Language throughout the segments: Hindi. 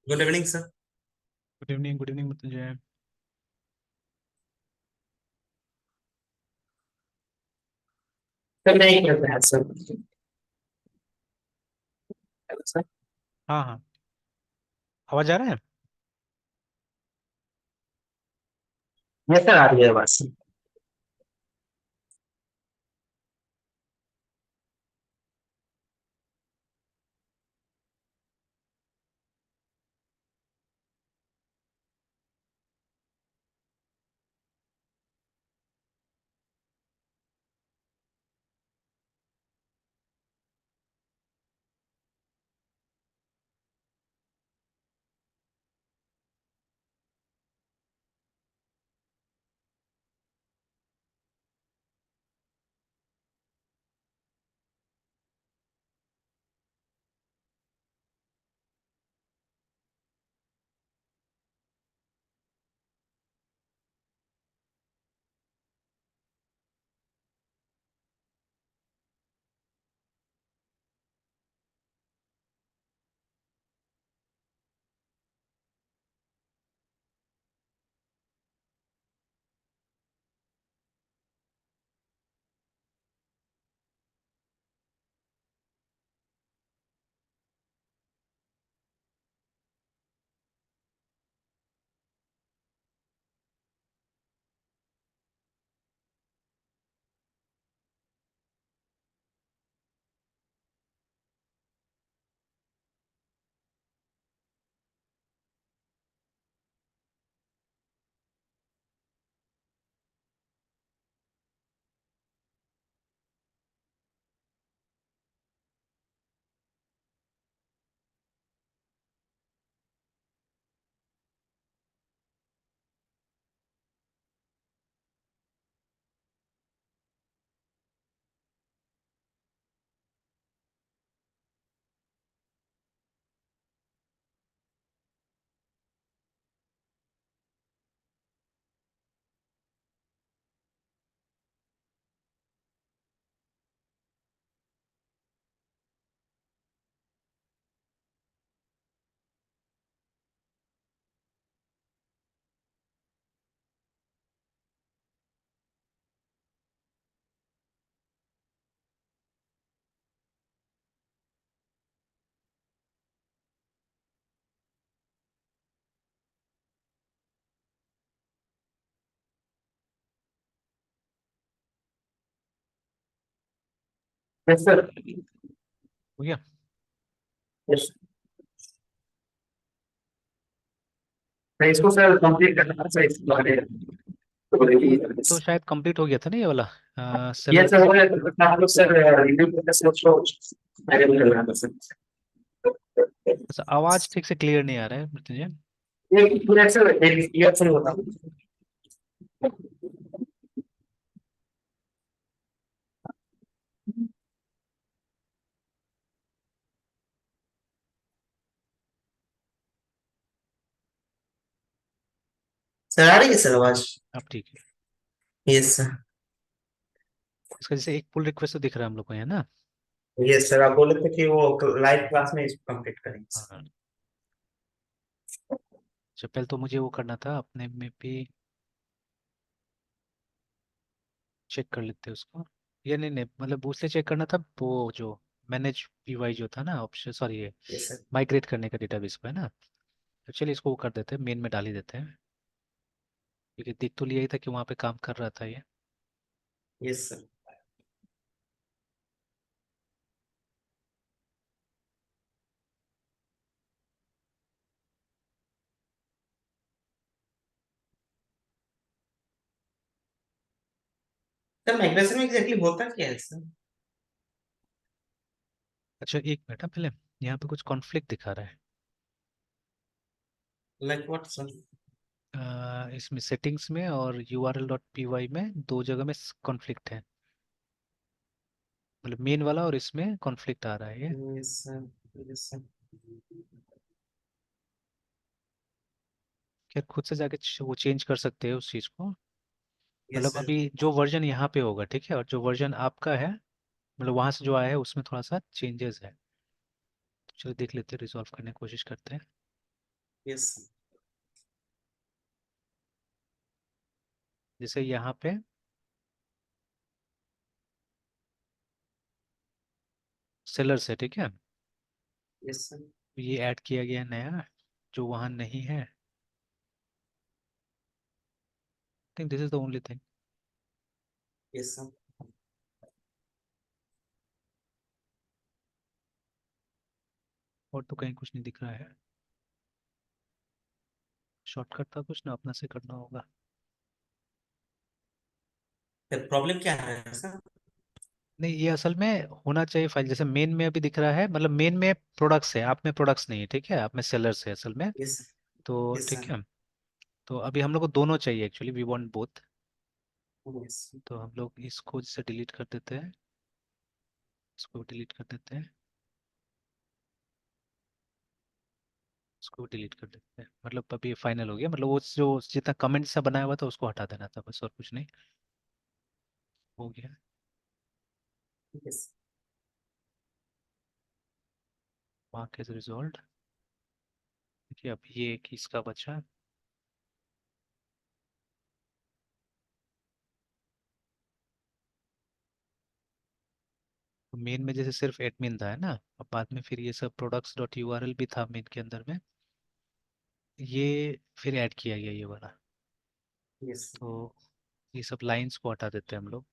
Good evening sir. Good evening Mrityunjay. Sir नहीं कर रहा है सर। Hello sir. हाँ हाँ, आवाज आ रहा है। यस सर, आ रही है आवाज। Yes sir. हो गया। यस। मैं इसको सर कंप्लीट करना था सर, इसके बारे में तो बोलेगी। तो शायद कंप्लीट हो गया था ना ये वाला यस सेलर सर, का। हो गया तो आप लोग सर रिव्यू करके सर उसको आगे बढ़ रहा था सर। अच्छा, आवाज ठीक से क्लियर नहीं आ रहा है मृत्युंजय। ये पूरा सर एक ईयर से होता है। सर आ रही है सर आवाज। अब ठीक है। Yes sir. इसका जैसे एक पुल रिक्वेस्ट तो दिख रहा है हम लोग को, है ना। यस सर, आप बोले थे कि वो लाइव क्लास में इसको कंप्लीट करेंगे हाँ सर। हाँ। अच्छा, पहले तो मुझे वो करना था अपने में भी। चेक कर लेते हैं उसको। या नहीं नहीं, मतलब उससे चेक करना था वो जो मैनेज पीवाई जो था ना ऑप्शन, सॉरी ये यस सर। माइग्रेट करने का डेटाबेस को, है ना। तो चलिए इसको वो कर देते हैं, मेन में डाल ही देते हैं। क्योंकि दिख तो लिया ही था कि वहाँ पे काम कर रहा था ये। Yes sir. सर माइग्रेशन में एग्जैक्टली होता क्या है सर? अच्छा एक मिनट, पहले यहाँ पे कुछ कॉन्फ्लिक्ट दिखा रहा है। Like what sir? इसमें सेटिंग्स में और url.py में दो जगह में कॉन्फ्लिक्ट है। मतलब मेन वाला और इसमें कॉन्फ्लिक्ट आ रहा है ये। Yes sir. Yes sir. क्या खुद से जाके वो चेंज कर सकते हैं उस चीज़ को। यस मतलब सर। अभी जो वर्जन यहाँ पे होगा ठीक है, और जो वर्जन आपका है मतलब वहाँ से जो आया है उसमें थोड़ा सा चेंजेस है। तो चलो देख लेते हैं, रिजॉल्व करने की कोशिश करते हैं। यस जैसे यहाँ पे सेलर्स है, ठीक है। यस सर ये ऐड किया गया नया, जो वहाँ नहीं है। Think this is the only thing. Yes sir और तो कहीं कुछ नहीं दिख रहा है। शॉर्टकट था कुछ ना, अपना से करना होगा। फिर प्रॉब्लम क्या है सर? नहीं, ये असल में होना चाहिए फाइल, जैसे मेन में अभी दिख रहा है, मतलब मेन में प्रोडक्ट्स है, आप में प्रोडक्ट्स नहीं है, ठीक है, आप में सेलर्स है असल में। यस तो यस ठीक सर है। तो अभी हम लोग को दोनों चाहिए actually, we want both. Yes तो हम लोग इसको जैसे डिलीट कर देते हैं, इसको डिलीट कर देते हैं, इसको डिलीट कर देते हैं, मतलब अभी फाइनल हो गया, मतलब वो जो जितना कमेंट सा बनाया हुआ था उसको हटा देना था बस, और कुछ नहीं। हो गया। Yes mark as resolve. देखिए अब ये किसका बचा। तो मेन में जैसे सिर्फ एडमिन था है ना, अब बाद में फिर ये सब प्रोडक्ट्स डॉट यूआरएल भी था मेन के अंदर में, ये फिर ऐड किया गया ये वाला। यस तो ये सब लाइंस को हटा देते हैं हम लोग।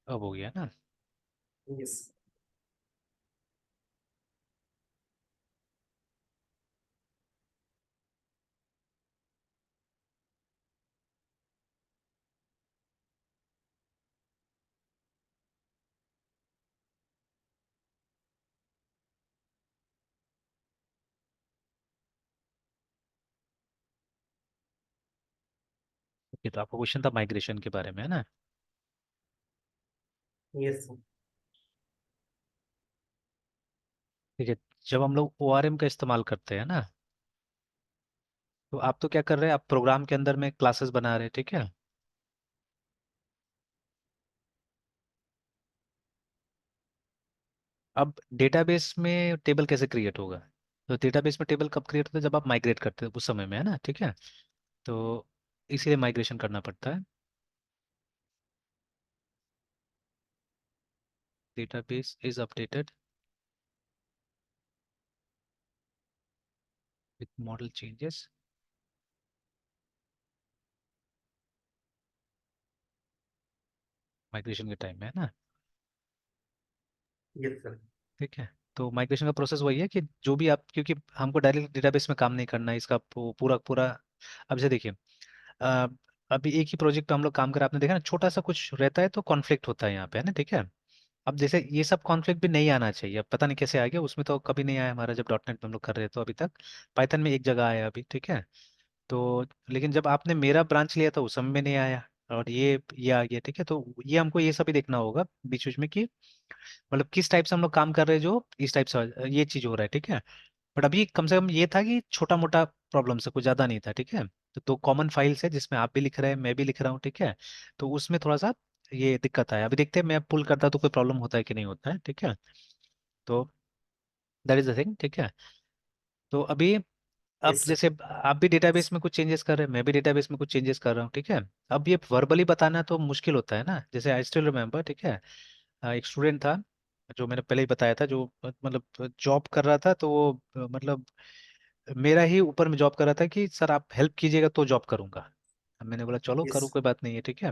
अब हो गया ना। यस ये तो आपका क्वेश्चन था माइग्रेशन के बारे में है ना। यस ठीक है। जब हम लोग ओआरएम का इस्तेमाल करते हैं ना, तो आप तो क्या कर रहे हैं, आप प्रोग्राम के अंदर में क्लासेस बना रहे हैं, ठीक है। अब डेटाबेस में टेबल कैसे क्रिएट होगा। तो डेटाबेस में टेबल कब क्रिएट होता है, जब आप माइग्रेट करते हैं उस समय में है ना, ठीक है। तो इसीलिए माइग्रेशन करना पड़ता है। Database is updated with model changes, migration के टाइम में है ना। यस सर ठीक है। तो माइग्रेशन का प्रोसेस वही है कि जो भी आप, क्योंकि हमको डायरेक्ट डेटाबेस में काम नहीं करना है, इसका पूरा पूरा। अब से देखिए, अ, अभी एक ही प्रोजेक्ट पे हम लोग काम कर रहे हैं, आपने देखा ना, छोटा सा कुछ रहता है तो कॉन्फ्लिक्ट होता है यहाँ पे है ना, ठीक है। अब जैसे ये सब कॉन्फ्लिक्ट भी नहीं आना चाहिए, अब पता नहीं कैसे आ गया, उसमें तो कभी नहीं आया हमारा, जब डॉट नेट में हम लोग कर रहे थे तो अभी तक। पाइथन में एक जगह आया अभी, ठीक है। तो लेकिन जब आपने मेरा ब्रांच लिया था उस समय में नहीं आया, और ये आ गया, ठीक है। तो ये हमको ये सब भी देखना होगा बीच बीच में, कि मतलब किस टाइप से हम लोग काम कर रहे हैं, जो इस टाइप से ये चीज हो रहा है, ठीक है। बट अभी कम से कम ये था कि छोटा मोटा प्रॉब्लम से कुछ ज्यादा नहीं था, ठीक है। तो कॉमन फाइल्स है जिसमें आप भी लिख रहे हैं, मैं भी लिख रहा हूँ, ठीक है। तो उसमें थोड़ा सा ये दिक्कत है, अभी देखते हैं मैं पुल करता तो कोई प्रॉब्लम होता है कि नहीं होता है, ठीक है। तो दैट इज द थिंग, ठीक है। तो अभी अब यस सर जैसे आप भी डेटाबेस में कुछ चेंजेस कर रहे हैं, मैं भी डेटाबेस में कुछ चेंजेस कर रहा हूँ, ठीक है। अब ये वर्बली बताना तो मुश्किल होता है ना, जैसे आई स्टिल रिमेम्बर, ठीक है। एक स्टूडेंट था, जो मैंने पहले ही बताया था, जो मतलब जॉब कर रहा था, तो वो मतलब मेरा ही ऊपर में जॉब कर रहा था कि सर आप हेल्प कीजिएगा तो जॉब करूंगा। अब मैंने बोला चलो यस करो, कोई बात नहीं है, ठीक है।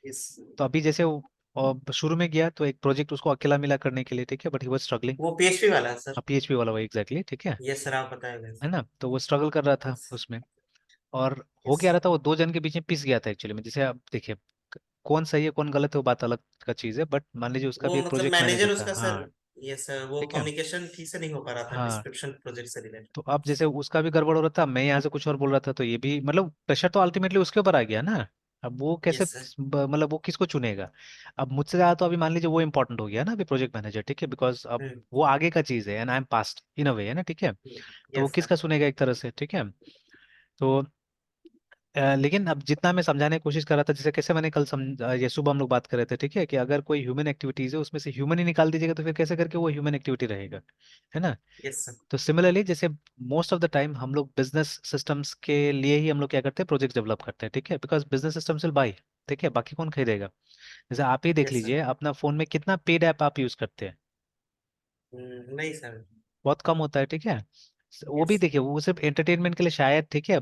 यस तो अभी जैसे और शुरू में गया तो एक प्रोजेक्ट उसको अकेला मिला करने के लिए, ठीक है, बट ही वाज स्ट्रगलिंग। वो पीएचपी वाला है सर? अब पीएचपी वाला वही एग्जैक्टली, ठीक है। यस सर आप बताएगा। है ना, तो वो स्ट्रगल कर रहा था उसमें, और हो यस क्या रहा था, वो दो जन के बीच में पिस गया था एक्चुअली में। जैसे आप देखिए, कौन सही है कौन गलत है वो बात अलग का चीज़ है, बट मान लीजिए उसका वो भी एक मतलब प्रोजेक्ट मैनेजर मैनेजर था, उसका सर। हाँ। यस सर वो ठीक है। कम्युनिकेशन ठीक से नहीं हो पा रहा था हाँ। डिस्क्रिप्शन प्रोजेक्ट से रिलेटेड। तो अब जैसे उसका भी गड़बड़ हो रहा था, मैं यहाँ से कुछ और बोल रहा था, तो ये भी मतलब प्रेशर तो अल्टीमेटली उसके ऊपर आ गया ना। अब वो कैसे यस सर। मतलब वो किसको चुनेगा? अब मुझसे ज्यादा तो अभी मान लीजिए वो इंपॉर्टेंट हो गया ना अभी प्रोजेक्ट मैनेजर, ठीक है, बिकॉज अब हम्म। वो आगे का चीज है एंड आई एम पास्ट इन अ वे, है ना, ठीक है। तो वो यस सर। किसका सुनेगा एक तरह से, ठीक है। तो लेकिन अब जितना मैं समझाने की कोशिश कर रहा था, जैसे कैसे मैंने कल ये सुबह हम लोग बात कर रहे थे, ठीक है, कि अगर कोई ह्यूमन एक्टिविटीज है उसमें से ह्यूमन ही निकाल दीजिएगा तो फिर कैसे करके वो ह्यूमन एक्टिविटी रहेगा, है ना। Yes sir. तो सिमिलरली जैसे मोस्ट ऑफ द टाइम हम लोग बिजनेस सिस्टम्स के लिए ही हम लोग क्या करते हैं, प्रोजेक्ट डेवलप करते हैं, ठीक है, because business systems will by, ठीक है, बाकी कौन खरीदेगा। जैसे आप ही देख यस सर। लीजिए अपना फोन में कितना पेड ऐप आप यूज करते हैं, नहीं सर। बहुत कम होता है, ठीक है। वो भी यस। देखिए वो सिर्फ एंटरटेनमेंट के लिए शायद, ठीक है,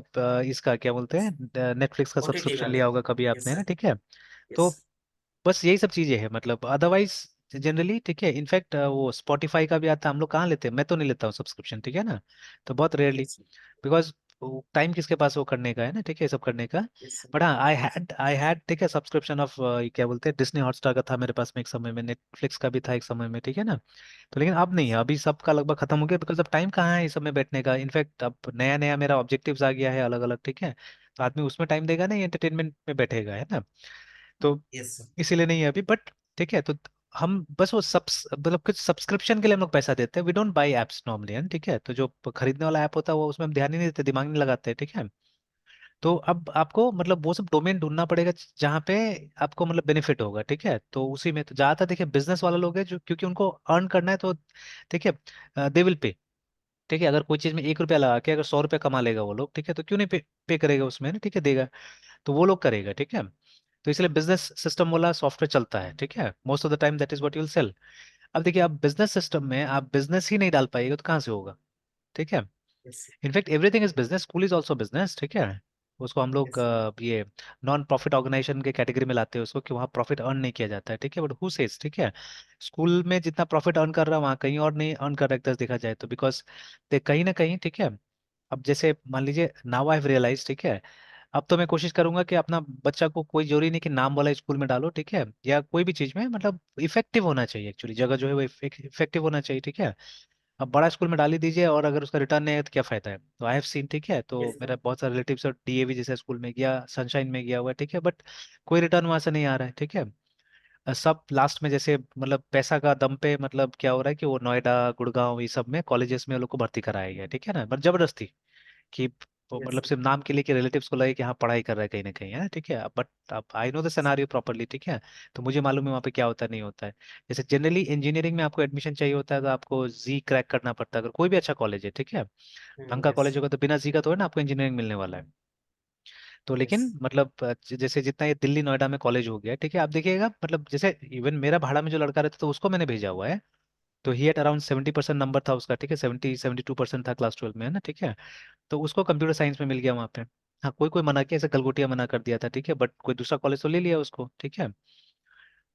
इसका क्या बोलते यस। हैं, नेटफ्लिक्स का ओटीटी सब्सक्रिप्शन वाले। लिया होगा कभी यस आपने, है ना, सर। ठीक है। यस। तो बस यही सब चीजें हैं, मतलब अदरवाइज जनरली, ठीक है, इनफैक्ट वो स्पॉटिफाई का भी आता है, हम लोग कहाँ लेते हैं, मैं तो नहीं लेता हूँ सब्सक्रिप्शन, ठीक है ना, तो बहुत रेयरली, यस। बिकॉज टाइम किसके पास वो करने का है ना, ठीक है, ये सब करने का। Yes sir. बट हाँ आई हैड ठीक है सब्सक्रिप्शन ऑफ क्या बोलते हैं, डिज्नी हॉटस्टार का था मेरे पास में एक समय में, नेटफ्लिक्स का भी था एक समय में, ठीक है ना। तो लेकिन अब नहीं है, अभी सबका लगभग खत्म हो गया, बिकॉज अब टाइम कहाँ है इस सब में बैठने का, इनफैक्ट अब नया नया मेरा ऑब्जेक्टिव्स आ गया है अलग अलग, ठीक है। तो आदमी उसमें टाइम देगा नहीं, एंटरटेनमेंट में बैठेगा, है ना। तो यस सर। इसीलिए नहीं है अभी, बट ठीक है। तो हम बस वो सब मतलब कुछ सब्सक्रिप्शन के लिए हम लोग पैसा देते हैं, we don't buy apps normally, है ना, ठीक है। तो जो खरीदने वाला ऐप होता है वो उसमें हम ध्यान ही नहीं देते, दिमाग नहीं लगाते, ठीक है। तो अब आपको मतलब वो सब डोमेन ढूंढना पड़ेगा जहाँ पे आपको मतलब बेनिफिट होगा, ठीक है। तो उसी में तो ज्यादातर देखिए बिजनेस वाला लोग हैं जो, क्योंकि उनको अर्न करना है तो, ठीक है, दे विल पे, ठीक है। अगर कोई चीज में 1 रुपया लगा के अगर 100 रुपया कमा लेगा वो लोग, ठीक है, तो क्यों नहीं पे करेगा उसमें ना, ठीक है, देगा। तो वो लोग करेगा, ठीक है। तो इसलिए बिजनेस सिस्टम वाला सॉफ्टवेयर चलता है, ठीक है, most of the time that is what you will sell. अब देखिए आप बिजनेस सिस्टम में आप बिजनेस ही नहीं डाल पाइएगा तो कहाँ से होगा, ठीक है। Yes. In fact everything is business, school is also business, ठीक है। उसको हम लोग यस सर। ये नॉन प्रॉफिट ऑर्गेनाइजेशन के कैटेगरी में लाते हैं उसको, कि वहाँ प्रॉफिट अर्न नहीं किया जाता है, ठीक है, बट हु सेज, ठीक है। स्कूल में जितना प्रॉफिट अर्न कर रहा है वहाँ कहीं और नहीं अर्न कर रहा है एक तरह से देखा जाए तो, बिकॉज दे कहीं ना कहीं, ठीक है। अब जैसे मान लीजिए नाउ आई हैव रियलाइज, ठीक है, अब तो मैं कोशिश करूंगा कि अपना बच्चा को कोई जरूरी नहीं कि नाम वाला स्कूल में डालो, ठीक है, या कोई भी चीज में मतलब इफेक्टिव होना चाहिए, एक्चुअली जगह जो है वो इफेक्टिव होना चाहिए, ठीक है। अब बड़ा स्कूल में डाल ही दीजिए और अगर उसका रिटर्न नहीं है तो क्या फायदा है। तो आई हैव सीन, ठीक है, तो यस सर। मेरा बहुत सारे रिलेटिव्स और डीएवी जैसे स्कूल में गया, सनशाइन में गया हुआ है, ठीक है, बट कोई रिटर्न वहां से नहीं आ रहा है, ठीक है। सब लास्ट में जैसे मतलब पैसा का दम पे मतलब क्या हो रहा है कि वो नोएडा गुड़गांव ये सब में कॉलेजेस में वो लोग को भर्ती कराया गया है, ठीक है ना, बट जबरदस्ती कि वो यस मतलब सर। सिर्फ नाम के लिए कि रिलेटिव्स को लगे कि हाँ पढ़ाई कर रहा है कहीं ना कहीं, है ना, ठीक है, बट अब I know the scenario properly, ठीक है। तो मुझे मालूम है वहाँ पे क्या होता है नहीं होता है। जैसे जनरली इंजीनियरिंग में आपको एडमिशन चाहिए होता है तो आपको जी क्रैक करना पड़ता है, अगर कोई भी अच्छा कॉलेज है, ठीक है। ढंग का यस। कॉलेज होगा तो बिना जी का तो है ना आपको इंजीनियरिंग मिलने वाला है। तो यस। लेकिन मतलब जैसे जितना ये दिल्ली नोएडा में कॉलेज हो गया, ठीक है, आप देखिएगा मतलब जैसे इवन मेरा भाड़ा में जो लड़का रहता था उसको मैंने भेजा हुआ है। तो ही एट अराउंड 70% नंबर था उसका, ठीक है, 72% था क्लास 12 में, है ना, ठीक है। तो उसको कंप्यूटर साइंस में मिल गया वहाँ पे। हाँ कोई कोई मना किया, ऐसे गलगोटिया मना कर दिया था, ठीक है, बट कोई दूसरा कॉलेज तो ले लिया उसको, ठीक है।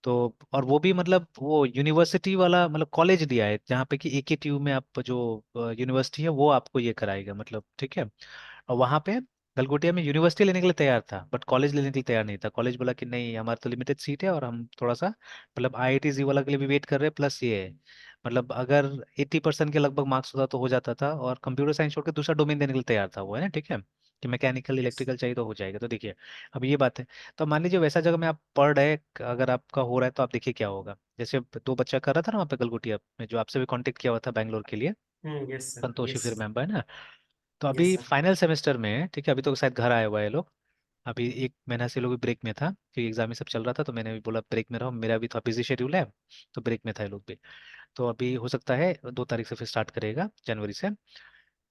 तो और वो भी मतलब वो यूनिवर्सिटी वाला मतलब कॉलेज दिया है जहाँ पे कि एकेटीयू में आप जो यूनिवर्सिटी है वो आपको ये कराएगा, मतलब ठीक है। और वहाँ पे गलगोटिया में यूनिवर्सिटी लेने के लिए तैयार था बट कॉलेज लेने के लिए तैयार नहीं था। कॉलेज बोला कि नहीं हमारे तो लिमिटेड सीट है और हम थोड़ा सा मतलब आईआईटी जी वाला के लिए भी वेट कर रहे हैं, प्लस ये है मतलब अगर 80% के लगभग मार्क्स होता तो हो जाता था, और कंप्यूटर साइंस छोड़ के दूसरा डोमेन देने के लिए तैयार था वो, है ना, ठीक है, कि मैकेनिकल यस। इलेक्ट्रिकल चाहिए तो हो जाएगा। तो देखिए अब ये बात है। तो मान लीजिए वैसा जगह में आप पढ़ रहे, अगर आपका हो रहा है तो आप देखिए क्या होगा। जैसे दो बच्चा कर रहा था ना वहाँ पे गलगोटिया में, जो आपसे भी कांटेक्ट किया हुआ था बैंगलोर के लिए, यस सर। संतोषी यस। फिर मेंबर है ना। तो यस अभी सर। फाइनल सेमेस्टर में है, ठीक है, अभी तो शायद घर आया हुआ है ये लोग। अभी 1 महीना से ये लोग भी ब्रेक में था क्योंकि एग्जाम में सब चल रहा था, तो मैंने भी बोला ब्रेक में रहो, मेरा भी थोड़ा बिजी शेड्यूल है। तो ब्रेक में था ये लोग भी। तो अभी हो सकता है 2 तारीख से फिर स्टार्ट करेगा, जनवरी से।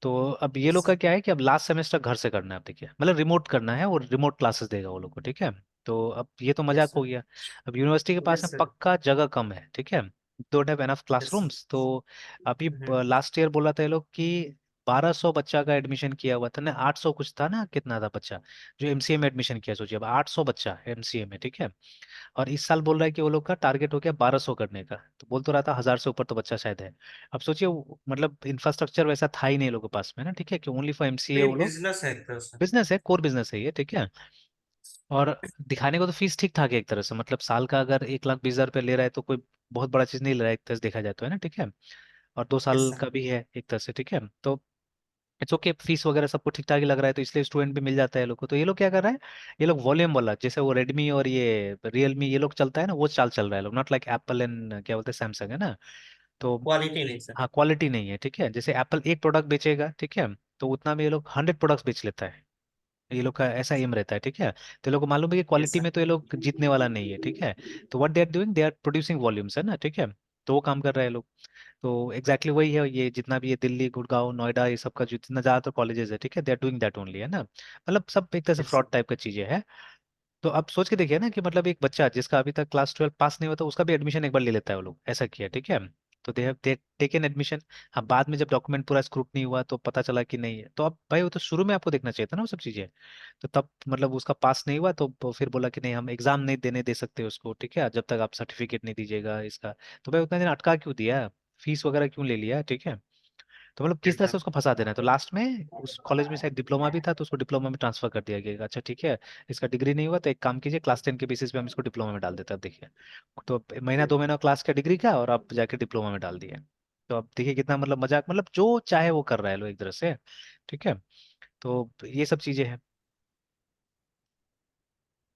तो अब ये यस लोग का सर। क्या है कि अब लास्ट सेमेस्टर घर से करना है, अब देखिए मतलब रिमोट करना है, और रिमोट क्लासेस देगा वो लोग को, ठीक है। तो अब ये तो यस मजाक हो सर। गया। अब यूनिवर्सिटी के पास यस में सर। पक्का जगह कम है, ठीक है, don't have enough yes. Classrooms. तो अभी लास्ट ईयर बोला था ये लोग कि 1200 बच्चा का एडमिशन किया हुआ था ना, 800 कुछ था ना, कितना था बच्चा जो एमसीए में एडमिशन किया, सोचिए अब 800 बच्चा एमसीए में, ठीक है। और इस साल बोल रहा है कि वो लोग का टारगेट हो गया 1200 करने का, तो बोल तो रहा था 1000 से ऊपर तो बच्चा शायद है। अब सोचिए मतलब इंफ्रास्ट्रक्चर वैसा था ही नहीं लोगों के पास में ना, ठीक है, कि ओनली फॉर एमसीए नहीं वो लोग। बिजनेस है एक तरह से। बिजनेस है, कोर बिजनेस है ये, ठीक है। और दिखाने को तो फीस ठीक ठाक है एक तरह से, मतलब साल का अगर 1,20,000 रुपये ले रहा है तो कोई बहुत बड़ा चीज नहीं ले रहा है एक तरह से देखा जाए तो, है ना, ठीक है। और 2 साल यस का सर। भी है एक तरह से, ठीक है। तो इट्स ओके, फीस वगैरह सबको ठीक ठाक ही लग रहा है, तो इसलिए स्टूडेंट भी मिल जाता है ये लोग को। तो ये लोग क्या कर रहे हैं, ये लोग वॉल्यूम वाला, जैसे वो रेडमी और ये रियलमी ये लोग चलता है ना, वो चाल चल रहा है लोग, नॉट लाइक एप्पल एंड क्या बोलते हैं सैमसंग, है ना। तो क्वालिटी नहीं सर। हाँ, क्वालिटी नहीं है, ठीक है। जैसे एप्पल एक प्रोडक्ट बेचेगा, ठीक है, तो उतना में ये लोग 100 प्रोडक्ट्स बेच लेता है। ये लोग का ऐसा एम रहता है, ठीक है। तो ये लोग को मालूम है कि यस क्वालिटी सर। में तो ये लोग जीतने वाला नहीं है, ठीक है। तो what they are doing, they are producing volumes, है ना, ठीक है। तो वो काम कर रहे हैं लोग। तो एग्जैक्टली वही है, ये जितना भी ये दिल्ली गुड़गांव नोएडा ये सब का जितना ज्यादातर कॉलेजेस है, ठीक है, they are doing that only, है ना। मतलब सब एक तरह से यस सर। फ्रॉड टाइप का चीजें है। तो अब सोच के देखिए ना कि मतलब एक बच्चा जिसका अभी तक क्लास 12 पास नहीं होता, उसका भी एडमिशन एक बार ले लेता है वो लोग, ऐसा किया, ठीक है। तो दे हैव टेकन एडमिशन। हाँ, बाद में जब डॉक्यूमेंट पूरा स्क्रूटनी हुआ तो पता चला कि नहीं है, तो अब भाई वो तो शुरू में आपको देखना चाहिए था ना वो सब चीजें। तो तब मतलब उसका पास नहीं हुआ, तो फिर बोला कि नहीं हम एग्जाम नहीं देने दे सकते उसको, ठीक है, जब तक आप सर्टिफिकेट नहीं दीजिएगा इसका। तो भाई उतना दिन अटका क्यों दिया, फीस वगैरह क्यों ले लिया, ठीक है। तो मतलब किस यस तरह से सर। उसको फंसा देना है। तो लास्ट में उस कॉलेज में शायद डिप्लोमा भी था, तो उसको डिप्लोमा में ट्रांसफर कर दिया गया, अच्छा ठीक है, इसका डिग्री नहीं हुआ तो एक काम कीजिए, क्लास 10 के बेसिस पे हम इसको डिप्लोमा में डाल देते हैं, अब देखिए। तो अब महीना 2 महीना क्लास का डिग्री का, और अब जाके डिप्लोमा में डाल दिया। तो अब देखिए कितना मतलब मजाक, मतलब जो चाहे वो कर रहा है लोग एक तरह से, ठीक है। तो ये सब चीजें हैं।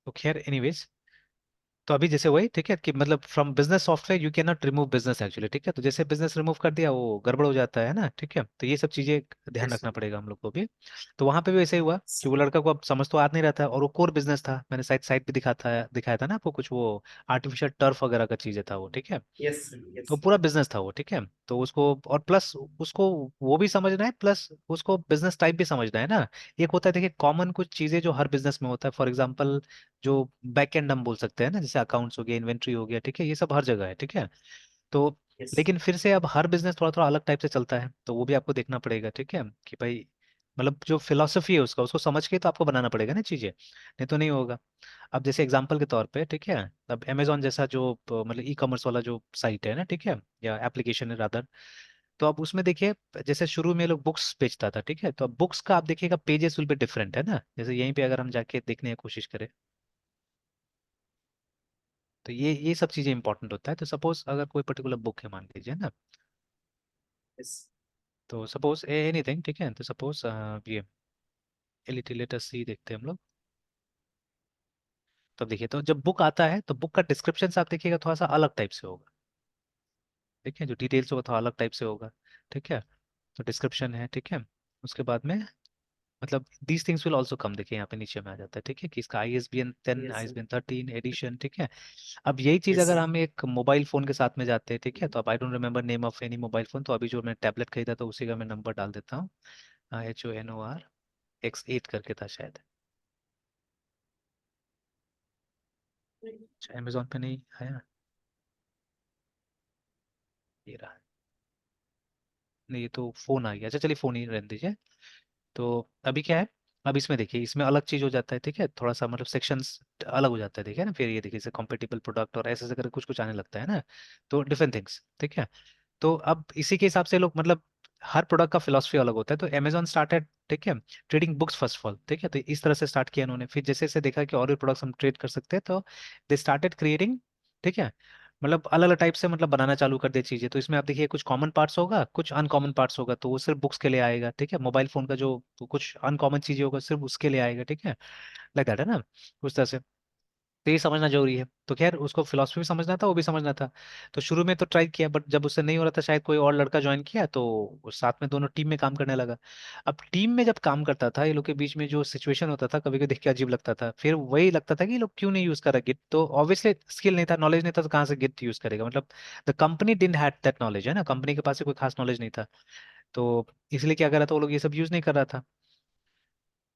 तो खैर एनीवेज, तो अभी जैसे वही, ठीक है, कि मतलब from business software you can not remove business actually, ठीक है। तो जैसे बिजनेस रिमूव कर दिया वो गड़बड़ हो जाता है ना, ठीक है। तो ये सब चीजें ध्यान यस रखना पड़ेगा हम लोग को भी। तो वहां पे भी वैसे ही हुआ कि वो लड़का को अब समझ तो आ नहीं रहा था, और वो कोर बिजनेस था, मैंने साइड साइड पे दिखाया था ना आपको कुछ, वो आर्टिफिशियल टर्फ वगैरह का चीजें था वो, ठीक है। Yes yes. तो पूरा बिजनेस था वो, ठीक है। तो उसको, और प्लस उसको वो भी समझना है, प्लस उसको बिजनेस टाइप भी समझना है ना। एक होता है देखिए कॉमन कुछ चीजें जो हर बिजनेस में होता है, फॉर एग्जांपल जो बैक एंड हम बोल सकते हैं ना, जैसे अकाउंट्स हो गया, इन्वेंट्री हो गया, ठीक है, ये सब हर जगह है, ठीक है। तो यस। लेकिन फिर से अब हर बिजनेस थोड़ा थोड़ा अलग टाइप से चलता है, तो वो भी आपको देखना पड़ेगा, ठीक है, कि भाई मतलब जो फिलोसफी है उसका, उसको समझ के तो आपको बनाना पड़ेगा ना चीजें, नहीं तो नहीं होगा। अब जैसे एग्जांपल के तौर पे, ठीक है, अब अमेजोन जैसा जो मतलब ई कॉमर्स वाला जो साइट है ना, ठीक है, या एप्लीकेशन है रादर। तो अब उसमें देखिए, जैसे शुरू में लोग बुक्स बेचता था, ठीक है, तो अब बुक्स का आप देखिएगा पेजेस विल बी डिफरेंट, है ना। जैसे यहीं पे अगर हम जाके देखने की कोशिश करें, तो ये सब चीजें इंपॉर्टेंट होता है। तो सपोज अगर कोई पर्टिकुलर बुक है मान लीजिए ना, यस। तो सपोज एनीथिंग, ठीक है, तो सपोज ये लेट अस सी देखते हैं हम लोग। तो देखिए, तो जब बुक आता है तो बुक का डिस्क्रिप्शन आप देखिएगा थोड़ा सा अलग टाइप से होगा, ठीक है, जो डिटेल्स होगा थोड़ा अलग टाइप से होगा, ठीक है। तो डिस्क्रिप्शन है, ठीक है, उसके बाद में मतलब these things will also come, देखिए यहाँ पे नीचे में आ जाता है, ठीक है, कि इसका ISBN 10 yes sir. ISBN 13 edition, ठीक है। अब यही चीज यस अगर सर। हम एक मोबाइल फोन के साथ में जाते हैं, ठीक है, तो अब I don't remember name of any mobile phone, तो अभी जो मैं टैबलेट खरीदा था उसी का मैं नंबर डाल देता हूँ, HONOR करके था शायद। अच्छा, अमेजोन पे नहीं आया, ये रहा। नहीं, ये तो फोन आ गया, अच्छा चलिए फोन ही रहने दीजिए। तो अभी क्या है, अब इसमें देखिए, इसमें अलग चीज हो जाता है, ठीक है, थोड़ा सा मतलब सेक्शंस अलग हो जाता है, देखिए ना, फिर ये देखिए जैसे कॉम्पिटिबल प्रोडक्ट और ऐसे ऐसे करके कुछ कुछ आने लगता है ना। तो डिफरेंट थिंग्स, ठीक है। तो अब इसी के हिसाब से लोग मतलब हर प्रोडक्ट का फिलोसफी अलग होता है। तो अमेजोन स्टार्टेड, ठीक है, trading books first of all, ठीक है, तो इस तरह से स्टार्ट किया उन्होंने। फिर जैसे जैसे देखा कि और भी प्रोडक्ट्स हम ट्रेड कर सकते हैं, तो दे स्टार्टेड क्रिएटिंग, ठीक है, मतलब अलग अलग टाइप से मतलब बनाना चालू कर दिया चीजें। तो इसमें आप देखिए कुछ कॉमन पार्ट्स होगा, कुछ अनकॉमन पार्ट्स होगा, तो वो सिर्फ बुक्स के लिए आएगा, ठीक है। मोबाइल फोन का जो तो कुछ अनकॉमन चीजें होगा सिर्फ उसके लिए आएगा, ठीक है, लाइक दैट, है ना, उस तरह से। तो ये समझना जरूरी है। तो खैर उसको फिलोसफी भी समझना था, वो भी समझना था। तो शुरू में तो ट्राई किया, बट जब उससे नहीं हो रहा था, शायद कोई और लड़का ज्वाइन किया, तो वो साथ में दोनों टीम में काम करने लगा। अब टीम में जब काम करता था, ये लोग के बीच में जो सिचुएशन होता था, कभी कभी देख के अजीब लगता था। फिर वही लगता था कि ये लोग क्यों नहीं यूज कर रहा गिट, तो ऑब्वियसली स्किल नहीं था, नॉलेज नहीं था, तो कहाँ से गिट यूज करेगा, मतलब the company didn't had that knowledge, है ना, कंपनी के पास से कोई खास नॉलेज नहीं था। तो इसलिए क्या कर रहा था, वो लोग ये सब यूज नहीं कर रहा था।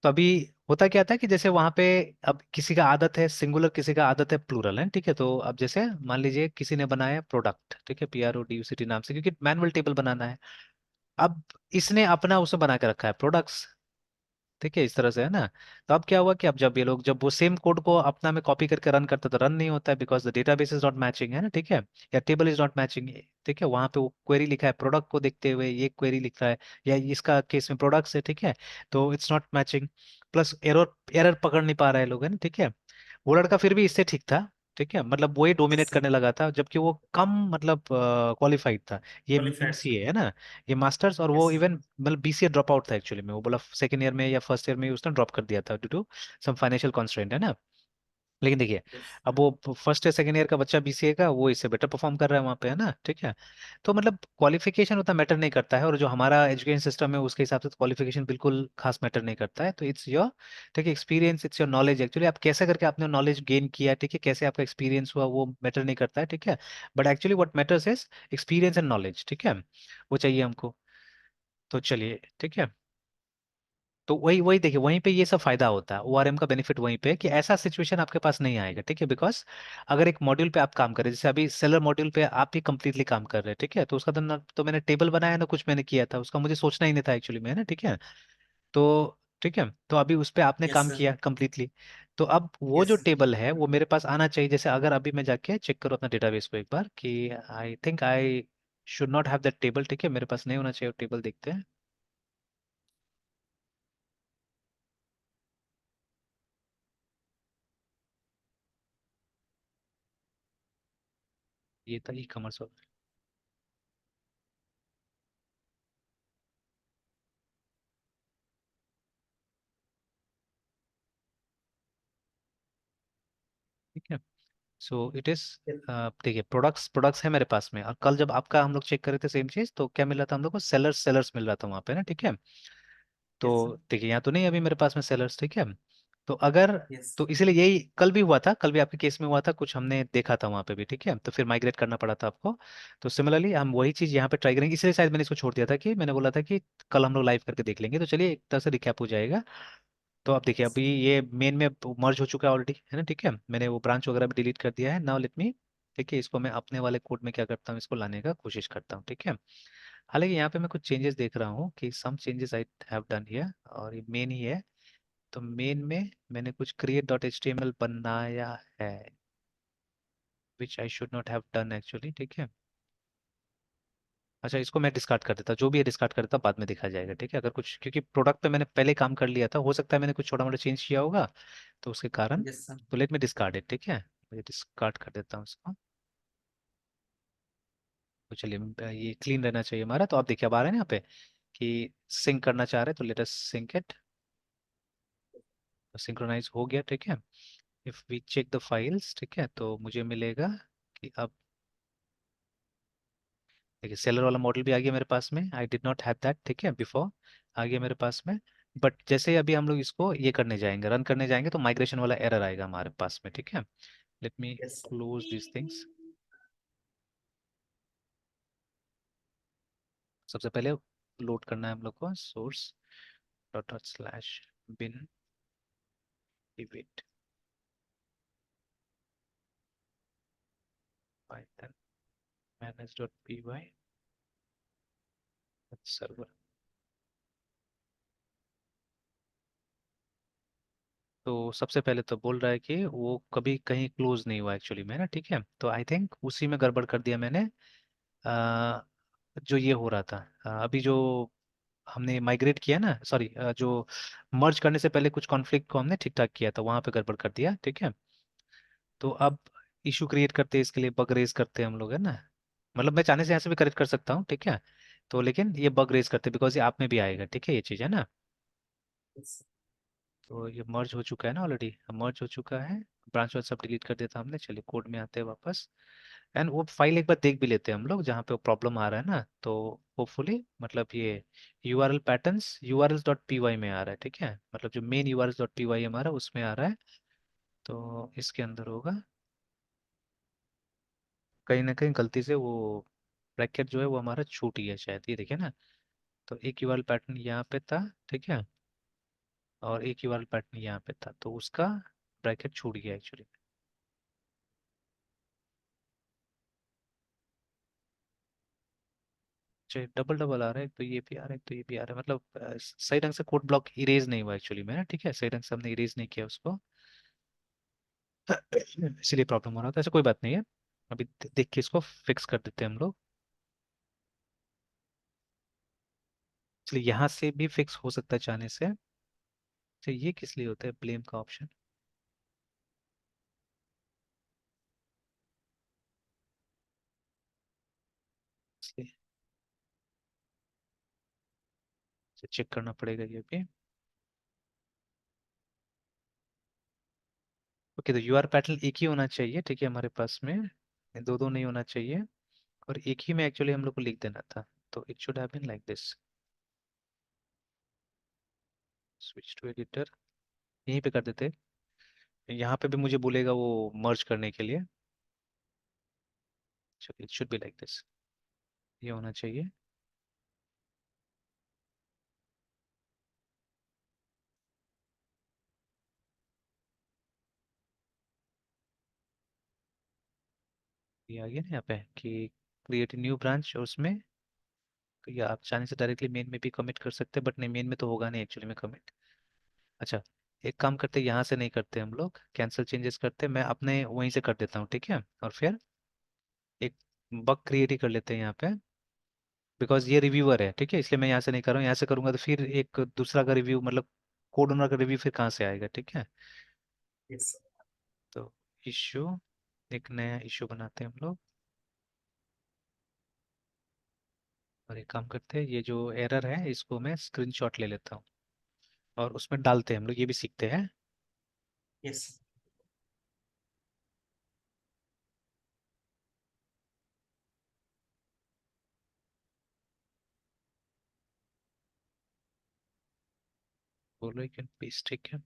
तो अभी होता क्या था कि जैसे वहां पे अब किसी का आदत है सिंगुलर, किसी का आदत है प्लूरल, है, ठीक है। तो अब जैसे मान लीजिए किसी ने बनाया प्रोडक्ट, ठीक है, PRODUCT नाम से, क्योंकि मैनुअल टेबल बनाना है। अब इसने अपना उसे बना के रखा है प्रोडक्ट्स, ठीक है, इस तरह से, है ना। तो अब क्या हुआ कि अब जब ये लोग जब वो सेम कोड को अपना में कॉपी करके रन करते तो रन नहीं होता है, because the database is not matching, है ना, ठीक है, या टेबल इज नॉट मैचिंग, ठीक है। वहां पे वो क्वेरी लिखा है प्रोडक्ट को देखते हुए, ये क्वेरी लिख रहा है, या इसका केस में प्रोडक्ट्स है, ठीक है, तो it's not matching. Plus error error पकड़ नहीं पा रहा है लोग, है ना, ठीक है। वो लड़का फिर भी इससे ठीक था, ठीक है, मतलब वही डोमिनेट सर। करने लगा था, जबकि वो कम मतलब क्वालिफाइड था। ये क्वालिफाइड था। बीसीए है ना, ये मास्टर्स, और वो यस इवन मतलब बीसीए ड्रॉप आउट था एक्चुअली में। वो बोला सेकंड ईयर में या फर्स्ट ईयर में ही उसने ड्रॉप कर दिया था due to some financial constraint, है ना। लेकिन देखिए, यस अब वो फर्स्ट या सेकंड ईयर का बच्चा बीसीए का, वो इससे बेटर परफॉर्म कर रहा है वहाँ पे, है ना, ठीक है। तो मतलब क्वालिफिकेशन उतना मैटर नहीं करता है, और जो हमारा एजुकेशन सिस्टम है उसके हिसाब से क्वालिफिकेशन बिल्कुल खास मैटर नहीं करता है। तो इट्स योर, ठीक है, experience, it's your knowledge actually, आप कैसे करके आपने नॉलेज गेन किया, ठीक है, कैसे आपका एक्सपीरियंस हुआ, वो मैटर नहीं करता है, ठीक है। But actually what matters is experience and knowledge, ठीक है, वो चाहिए हमको। तो चलिए, ठीक है। तो वही वही देखिए, वहीं पे ये सब फायदा होता है, ओआरएम का बेनिफिट वहीं पे है कि ऐसा सिचुएशन आपके पास नहीं आएगा, ठीक है। बिकॉज अगर एक मॉड्यूल पे आप काम कर रहे हैं, जैसे अभी सेलर मॉड्यूल पे आप ही कंप्लीटली काम कर रहे हैं, ठीक है, तो उसका तो ना तो मैंने टेबल बनाया ना कुछ मैंने किया था, उसका मुझे सोचना ही नहीं था एक्चुअली में, है ना, ठीक है। तो ठीक है, तो अभी उस पे आपने यस काम सर। किया कंप्लीटली। तो अब वो यस जो सर। टेबल है वो मेरे पास आना चाहिए। जैसे अगर अभी मैं जाके चेक करूँ अपना डेटाबेस को एक बार कि I think I should not have that table, ठीक है, मेरे पास नहीं होना चाहिए टेबल, देखते हैं। ये था ई कॉमर्स, ठीक है। सो इट इज, देखिए, प्रोडक्ट्स प्रोडक्ट्स है मेरे पास में, और कल जब आपका हम लोग चेक कर रहे थे सेम चीज, तो क्या मिल रहा था हम लोग को, सेलर्स सेलर्स मिल रहा था वहाँ पे ना, ठीक है। Yes sir. तो देखिए, यहाँ तो नहीं अभी मेरे पास में सेलर्स, ठीक है। तो अगर, यस तो इसीलिए यही कल भी हुआ था, कल भी आपके केस में हुआ था, कुछ हमने देखा था वहाँ पे भी, ठीक है, तो फिर माइग्रेट करना पड़ा था आपको। तो सिमिलरली हम वही चीज़ यहाँ पे ट्राई करेंगे, इसलिए शायद मैंने इसको छोड़ दिया था, कि मैंने बोला था कि कल हम लोग लाइव करके देख लेंगे। तो चलिए एक तरह से रिकैप हो जाएगा। तो आप देखिए, अभी ये मेन में मर्ज हो चुका है ऑलरेडी, है ना, ठीक है, मैंने वो ब्रांच वगैरह भी डिलीट कर दिया है। नाउ लेट मी, ठीक है, इसको मैं अपने वाले कोड में क्या करता हूँ, इसको लाने का कोशिश करता हूँ, ठीक है। हालांकि यहाँ पे मैं कुछ चेंजेस देख रहा हूँ कि some changes I have done here, और ये मेन ही है। तो मेन में मैंने कुछ create dot H T M L बनाया है, which I should not have done actually, ठीक है। अच्छा, इसको मैं डिस्कार्ड कर देता, जो भी है डिस्कार्ड कर देता, बाद में देखा जाएगा, ठीक है। अगर कुछ, क्योंकि प्रोडक्ट पे मैंने पहले काम कर लिया था, हो सकता है मैंने कुछ छोटा मोटा चेंज किया होगा, तो उसके कारण। Yes sir. तो लेट में डिस्कार्ड इट, ठीक है, मुझे डिस्कार्ड कर देता हूँ इसको। तो चलिए, ये क्लीन रहना चाहिए हमारा। तो आप देखिए, अब आ रहा है ना यहाँ पे कि सिंक करना चाह रहे हैं, तो let us sync it. Synchronize हो गया, ठीक है। If we check the files, ठीक है, तो मुझे मिलेगा कि अब देखिए, सेलर वाला मॉडल भी आ गया मेरे पास में, I did not have that, ठीक है, बिफोर, आ गया मेरे पास में। बट जैसे ही अभी हम लोग इसको ये करने जाएंगे, रन करने जाएंगे, तो माइग्रेशन वाला एरर आएगा हमारे पास में, ठीक है। Let me yes sir. Close this things. सबसे पहले लोड करना है हम लोग को source dot dot slash bin इविट python manage dot P Y server. तो सबसे पहले तो बोल रहा है कि वो कभी कहीं क्लोज नहीं हुआ एक्चुअली में ना, ठीक है। तो आई थिंक उसी में गड़बड़ कर दिया मैंने। जो ये हो रहा था, अभी जो हमने माइग्रेट किया ना, सॉरी, जो मर्ज करने से पहले कुछ कॉन्फ्लिक्ट को हमने ठीक ठाक किया था, वहां पे गड़बड़ कर दिया, ठीक है। तो अब इशू क्रिएट करते हैं, इसके लिए बग रेज करते हैं हम लोग, है ना। मतलब मैं चाहने से यहाँ से भी करेक्ट कर सकता हूँ, ठीक है। तो लेकिन ये बग रेज करते हैं, बिकॉज ये आप में भी आएगा, ठीक है, ये चीज़ है ना। यस तो ये मर्ज हो चुका है ना ऑलरेडी, मर्ज हो चुका है। ब्रांच वाच सब डिलीट कर देता हमने। चलिए कोड में आते हैं वापस, एंड वो फाइल एक बार देख भी लेते हैं हम लोग जहाँ पे वो प्रॉब्लम आ रहा है ना। तो होपफुली मतलब ये URL patterns URLs dot P Y में आ रहा है, ठीक है, मतलब जो main URLs dot P Y हमारा उसमें आ रहा है। तो इसके अंदर होगा कहीं ना कहीं गलती से वो ब्रैकेट जो है वो हमारा छूट ही है शायद, ये देखिए ना। तो एक यूआरएल पैटर्न यहाँ पे था, ठीक है, और एक यूआरएल पैटर्न यहाँ पे था, तो उसका ब्रैकेट छूट गया एक्चुअली। चाहे डबल डबल आ रहा है, एक तो ये भी आ रहा है, एक तो ये भी आ रहा है, मतलब सही ढंग से कोड ब्लॉक इरेज नहीं हुआ एक्चुअली में ना, ठीक है, सही ढंग से हमने इरेज नहीं किया उसको। इसलिए प्रॉब्लम हो रहा था, ऐसा कोई बात नहीं है। अभी देख के इसको फिक्स कर देते हैं हम लोग। इसलिए यहाँ से भी फिक्स हो सकता है चाहने से। तो ये किस लिए होता है ब्लेम का ऑप्शन। चेक करना पड़ेगा ये भी। ओके, तो यूआर पैटर्न एक ही होना चाहिए, ठीक है, हमारे पास में दो दो नहीं होना चाहिए, और एक ही में एक्चुअली हम लोग को लिख देना था। तो it should have been like this. Switch to editor यहीं पे कर देते। यहाँ पे भी मुझे बोलेगा वो मर्ज करने के लिए। चलिए, it should be like this, ये होना चाहिए। ये आ गया ना यहाँ पे कि क्रिएट न्यू ब्रांच, और उसमें या आप चाहने से डायरेक्टली मेन में भी कमिट कर सकते हैं, बट नहीं, मेन में तो होगा नहीं एक्चुअली में कमिट। अच्छा, एक काम करते हैं, यहाँ से नहीं करते हम लोग, कैंसिल चेंजेस करते हैं, मैं अपने वहीं से कर देता हूँ, ठीक है। और फिर एक बग क्रिएट ही कर लेते हैं यहाँ पे, बिकॉज ये रिव्यूअर है, ठीक है, इसलिए मैं यहाँ से नहीं कर रहा हूँ। यहाँ से करूंगा तो फिर एक दूसरा का रिव्यू, मतलब कोड ओनर का रिव्यू फिर कहाँ से आएगा, ठीक है। yes, तो इशू, एक नया इशू बनाते हैं हम लोग, और एक काम करते हैं, ये जो एरर है इसको मैं स्क्रीनशॉट ले लेता हूँ और उसमें डालते हैं हम लोग, ये भी सीखते हैं। yes. बोलो कैन पेस्ट, ठीक है।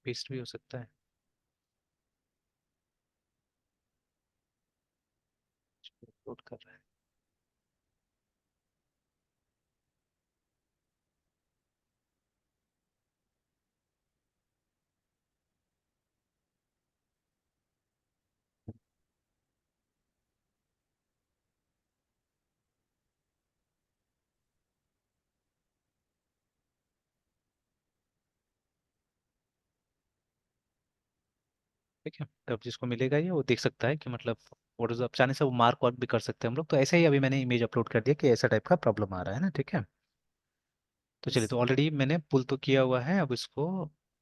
पेस्ट भी हो सकता है। अपलोड कर रहा है। ठीक है, अब जिसको मिलेगा ये वो देख सकता है कि मतलब व्हाट इज, आप चाहने से वो मार्क वार्क भी कर सकते हैं हम लोग। तो ऐसे ही अभी मैंने इमेज अपलोड कर दिया कि ऐसा टाइप का प्रॉब्लम आ रहा है ना, ठीक है। तो चलिए, Yes. तो ऑलरेडी मैंने पुल तो किया हुआ है, अब इसको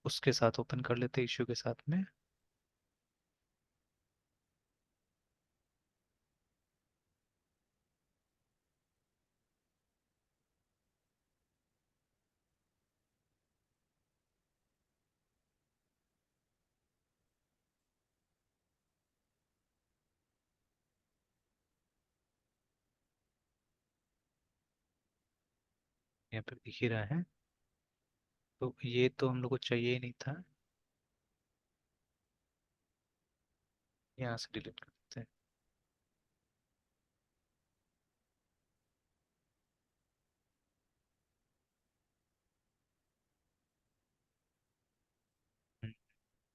उसके साथ ओपन कर लेते हैं, इश्यू के साथ में। यहाँ पे दिख ही रहा है, तो ये तो हम लोग को चाहिए ही नहीं था, यहाँ से डिलीट कर देते हैं।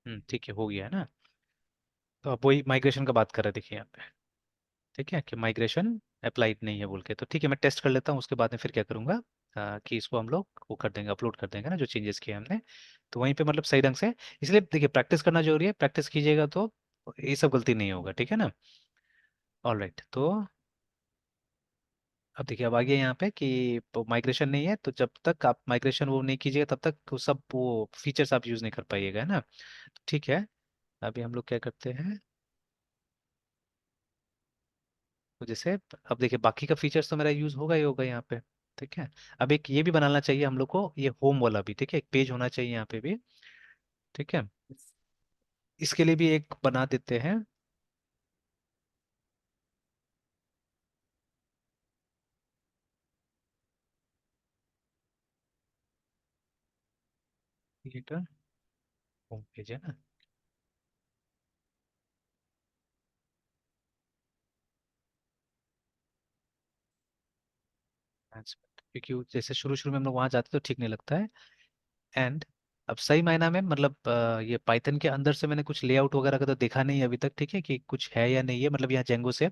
हम्म, ठीक है, हो गया है ना। तो अब वही माइग्रेशन का बात कर रहे, देखिए यहाँ पे, ठीक है, कि माइग्रेशन अप्लाइड नहीं है बोल के। तो ठीक है, मैं टेस्ट कर लेता हूँ, उसके बाद में फिर क्या करूँगा, कि इसको हम लोग वो कर देंगे, अपलोड कर देंगे ना जो चेंजेस किए हमने। तो वहीं पे मतलब सही ढंग से, इसलिए देखिए प्रैक्टिस करना जरूरी है, प्रैक्टिस कीजिएगा तो ये सब गलती नहीं होगा, ठीक है ना। ऑल राइट, तो अब देखिए, अब आ गया यहाँ पे कि माइग्रेशन नहीं है, तो जब तक आप माइग्रेशन वो नहीं कीजिएगा तब तक वो सब वो फीचर्स आप यूज़ नहीं कर पाइएगा, है ना। तो ठीक है, अभी हम लोग क्या करते हैं, तो जैसे अब देखिए बाकी का फीचर्स तो मेरा यूज होगा ही होगा यहाँ पे, ठीक है। अब एक ये भी बनाना चाहिए हम लोग को, ये होम वाला भी, ठीक है, एक पेज होना चाहिए यहाँ पे भी, ठीक है। इसके लिए भी एक बना देते हैं। क्रिएटर होम पेज है ना। क्योंकि जैसे शुरू शुरू में हम लोग वहां जाते तो ठीक नहीं लगता है। एंड अब सही मायना में मतलब ये पाइथन के अंदर से मैंने कुछ लेआउट वगैरह का तो देखा नहीं अभी तक, ठीक है, कि कुछ है या नहीं है, मतलब यहाँ जेंगो से।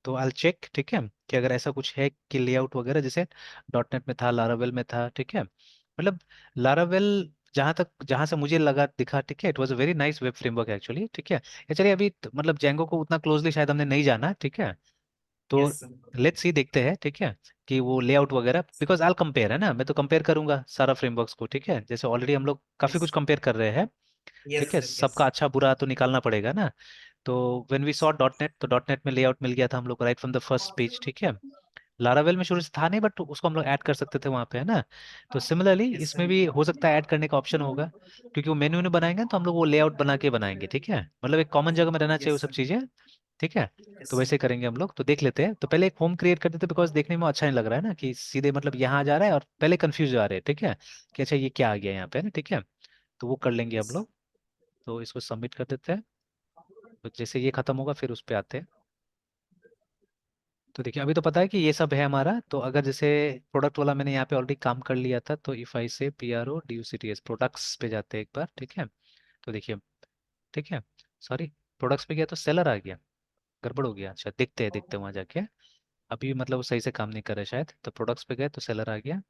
तो आई चेक, ठीक है, कि अगर ऐसा कुछ है कि लेआउट वगैरह जैसे डॉट नेट में था, लारावेल में था, ठीक है, मतलब लारावेल जहाँ से मुझे लगा दिखा, ठीक है, it was a very nice web framework actually, ठीक है। या चलिए, अभी मतलब जेंगो को उतना क्लोजली शायद हमने नहीं जाना, ठीक है। तो Yes. लेट्स सी, देखते हैं, ठीक है, कि वो लेआउट वगैरह, बिकॉज आई कंपेयर, है ना, मैं तो कंपेयर करूंगा सारा फ्रेमवर्क्स को, ठीक है, जैसे ऑलरेडी हम लोग काफी कुछ Yes. कंपेयर कर रहे हैं, ठीक Yes, है, sir. सबका Yes. अच्छा बुरा तो निकालना पड़ेगा ना। तो when we saw dot net, तो डॉट नेट में लेआउट मिल गया था हम लोग को right from the first page, ठीक है। लारावेल में शुरू से था नहीं, बट उसको हम लोग ऐड कर सकते थे वहाँ पे, है ना। तो सिमिलरली Yes, इसमें भी हो सकता है ऐड करने का ऑप्शन होगा, क्योंकि वो मेन्यू में बनाएंगे तो हम लोग वो लेआउट बना के बनाएंगे, ठीक है। मतलब एक कॉमन जगह में रहना चाहिए वो yes, सब sir. चीज़ें, ठीक है। Yes, तो sir. वैसे करेंगे हम लोग, तो देख लेते हैं। तो पहले एक होम क्रिएट कर देते हैं, बिकॉज देखने में अच्छा नहीं लग रहा है ना कि सीधे मतलब यहाँ आ जा रहा है और पहले कंफ्यूज आ रहे हैं, ठीक है, कि अच्छा ये क्या आ गया यहाँ पे, है ना, ठीक है। तो वो कर लेंगे हम Yes. लोग। तो इसको सबमिट कर देते हैं। तो जैसे ये खत्म होगा फिर उस पे आते हैं। तो देखिए अभी तो पता है कि ये सब है हमारा। तो अगर जैसे प्रोडक्ट वाला मैंने यहाँ पे ऑलरेडी काम कर लिया था, तो इफ आई से PRODUCTS प्रोडक्ट्स पे जाते हैं एक बार, ठीक है। तो देखिए, ठीक है, सॉरी, प्रोडक्ट्स पे गया तो सेलर आ गया, गड़बड़ हो गया। अच्छा, देखते हैं वहाँ जाके। अभी मतलब वो सही से काम नहीं कर रहा है शायद। तो प्रोडक्ट्स पे गए तो सेलर आ गया।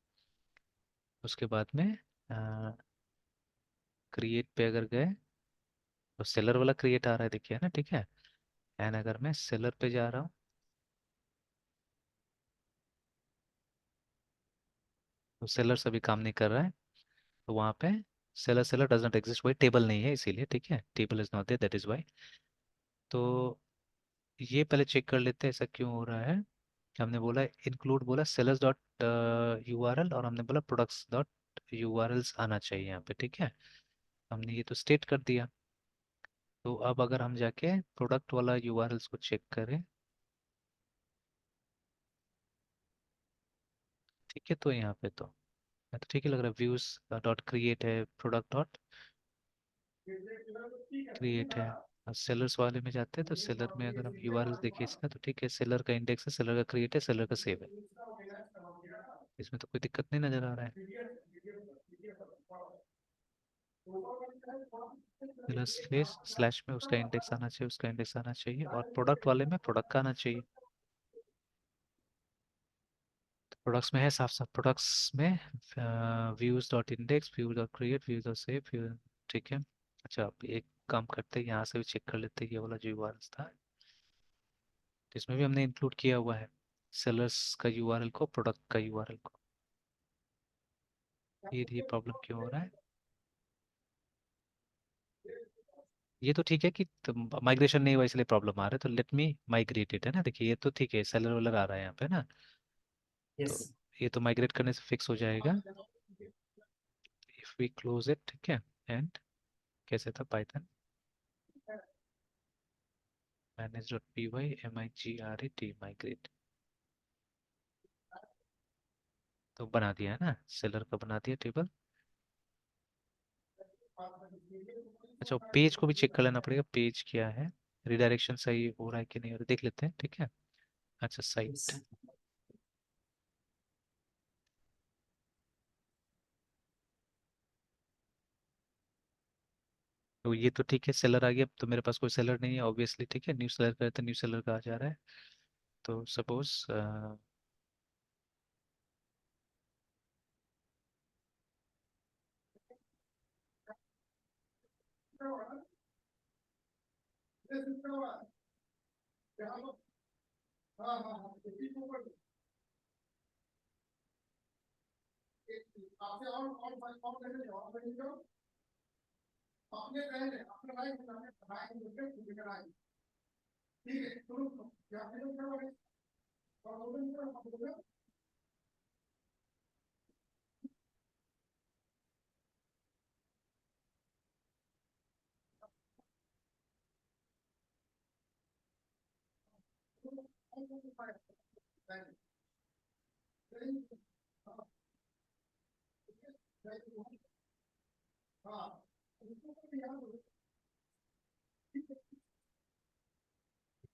उसके बाद में क्रिएट पे अगर गए तो सेलर वाला क्रिएट आ रहा है, देखिए, है ना, ठीक है। एंड अगर मैं सेलर पे जा रहा हूँ तो सेलर से भी काम नहीं कर रहा है। तो वहाँ पे seller seller does not exist, वही टेबल नहीं है इसीलिए, ठीक है, table is not there, that is why. तो ये पहले चेक कर लेते हैं ऐसा क्यों हो रहा है। कि हमने बोला इंक्लूड, बोला सेलर्स डॉट URL, और हमने बोला प्रोडक्ट्स डॉट URLs आना चाहिए यहाँ पे, ठीक है। हमने ये तो स्टेट कर दिया। तो अब अगर हम जाके प्रोडक्ट वाला URLs को चेक करें, ठीक है, तो यहाँ पे तो मैं तो ठीक ही लग रहा है, व्यूज डॉट क्रिएट है, प्रोडक्ट डॉट क्रिएट है। और सेलर्स वाले में जाते हैं तो सेलर में अगर हम URLs देखें इसका, तो ठीक है, सेलर का इंडेक्स है, सेलर का क्रिएट है, सेलर का सेव है। इसमें तो कोई दिक्कत नहीं नजर आ रहा है। सेलर स्लेश स्लैश में उसका इंडेक्स आना चाहिए, उसका इंडेक्स आना चाहिए, और प्रोडक्ट वाले में प्रोडक्ट का आना चाहिए। प्रोडक्ट्स में है साफ साफ, प्रोडक्ट्स में views dot index, views dot create, views dot save, ठीक है। अच्छा, अब एक काम करते हैं, यहाँ से भी चेक कर लेते हैं ये वाला जो URL था। तो इसमें भी हमने इंक्लूड किया हुआ है सेलर्स का URL को, प्रोडक्ट का URL को। ये प्रॉब्लम क्यों हो रहा है। ये तो ठीक है कि माइग्रेशन नहीं हुआ इसलिए प्रॉब्लम आ रहा है, तो लेट मी माइग्रेट इट, है ना। देखिए ये तो ठीक है, सेलर वेलर आ रहा है यहाँ पे ना। तो Yes. ये तो माइग्रेट करने से फिक्स हो जाएगा। इफ वी क्लोज इट, ठीक है। एंड कैसे था, पाइथन manage.py MIGRET माइग्रेट, तो बना दिया है ना, सेलर का बना दिया टेबल। अच्छा, पेज को भी चेक कर लेना पड़ेगा, पेज क्या है, रिडायरेक्शन सही हो रहा है कि नहीं हो रहा है, देख लेते हैं, ठीक है। अच्छा, साइट, Yes. तो ये तो ठीक है, सेलर आ गया। अब तो मेरे पास कोई सेलर नहीं है ऑब्वियसली, ठीक है। न्यू सेलर करते, न्यू सेलर का आ जा रहा है। तो सपोज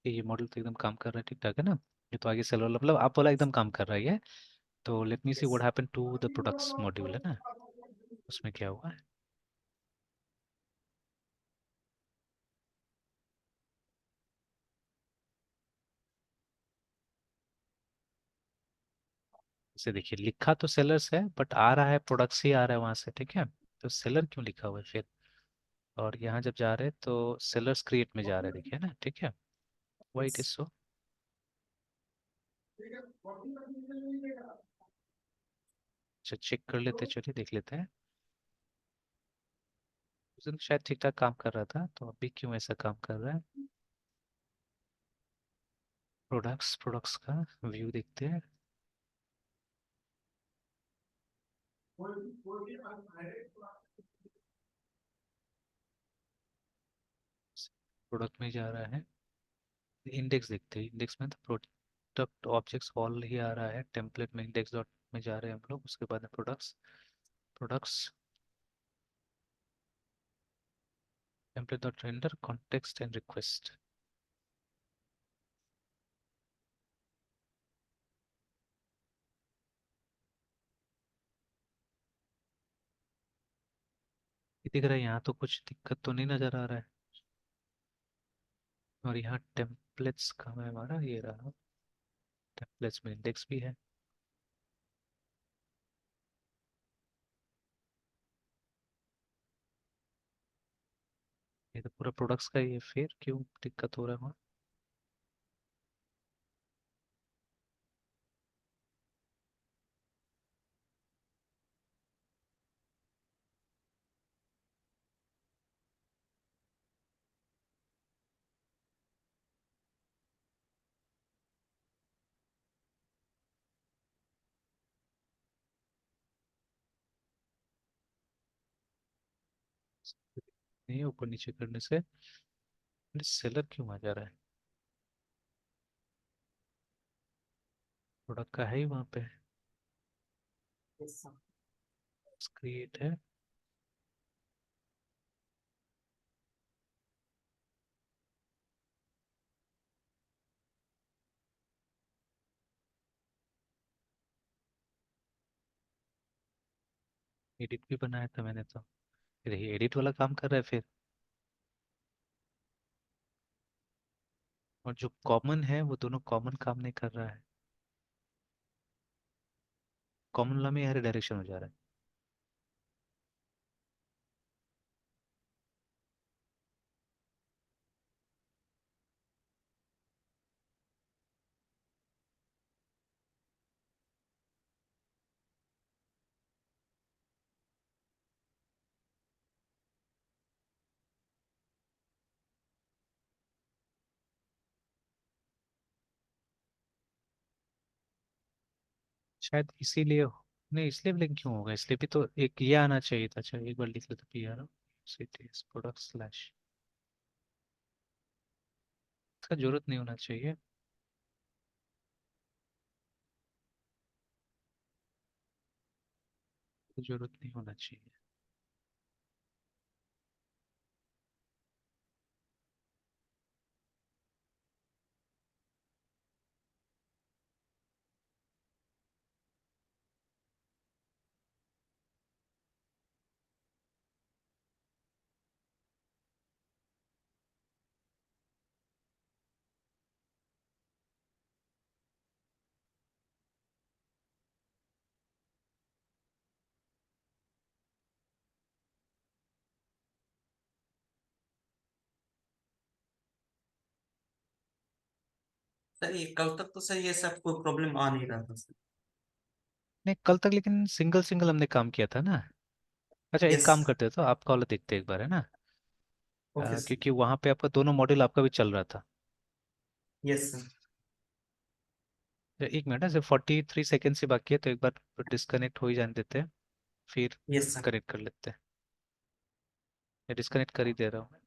ये मॉडल तो एकदम काम कर रहा है, ठीक ठाक है ना। ये तो आगे सेलर वाला मतलब आप वाला एकदम काम कर रहा है ये। तो let me see what Yes. Happen to the products module, है ना, उसमें क्या हुआ है। इसे देखिए, लिखा तो सेलर्स है बट आ रहा है प्रोडक्ट्स ही आ रहा है वहां से, ठीक है। तो सेलर क्यों लिखा हुआ है फिर। और यहाँ जब जा रहे हैं तो सेलर्स क्रिएट में जा रहे हैं, देखिए ना, ठीक है। Why it is Yes. सो। अच्छा, चेक कर लेते हैं, चलिए देख लेते हैं। उस दिन शायद ठीक ठाक काम कर रहा था, तो अभी क्यों ऐसा काम कर रहा है। प्रोडक्ट्स का व्यू देखते हैं। प्रोडक्ट में जा रहा है, इंडेक्स देखते हैं। इंडेक्स में तो प्रोडक्ट ऑब्जेक्ट्स ऑल ही आ रहा है, टेम्पलेट में इंडेक्स डॉट में जा रहे हैं हम लोग। उसके बाद में products, products template dot render context and request. दिख रहा है यहाँ तो कुछ दिक्कत तो नहीं नजर आ रहा है। और यहाँ टेम्पलेट्स का है हमारा, ये रहा, टेम्पलेट्स में इंडेक्स भी है। ये तो पूरा प्रोडक्ट्स का ही है, फिर क्यों दिक्कत हो रहा है वहाँ? नहीं, ऊपर नीचे करने से सेलर क्यों आ जा रहा है? प्रोडक्ट का है ही वहाँ पे, yes, sir. क्रिएट है। एडिट भी बनाया था मैंने तो, फिर ये एडिट वाला काम कर रहा है फिर। और जो कॉमन है वो दोनों कॉमन काम नहीं कर रहा है। कॉमन वाला में हर डायरेक्शन हो जा रहा है। शायद इसीलिए नहीं, इसलिए ब्लिंक क्यों होगा? इसलिए भी तो एक ये आना चाहिए था। अच्छा एक बार लिख लेते, P R cities product slash, इसका जरूरत नहीं होना चाहिए। जरूरत नहीं होना चाहिए। सर ये कल तक तो सर ये सब कोई प्रॉब्लम आ नहीं रहा था सर। नहीं कल तक लेकिन सिंगल सिंगल हमने काम किया था ना। अच्छा एक यस, काम करते हैं, तो आपका वाला देखते हैं एक बार, है ना? Okay sir. क्योंकि वहां पे आपका दोनों मॉड्यूल आपका भी चल रहा था। Yes sir. एक मिनट है, सिर्फ 43 सेकेंड से बाकी है, तो एक बार डिस्कनेक्ट हो ही जाने देते हैं, फिर यस सर। कनेक्ट कर लेते हैं। डिस्कनेक्ट कर ही दे रहा हूँ।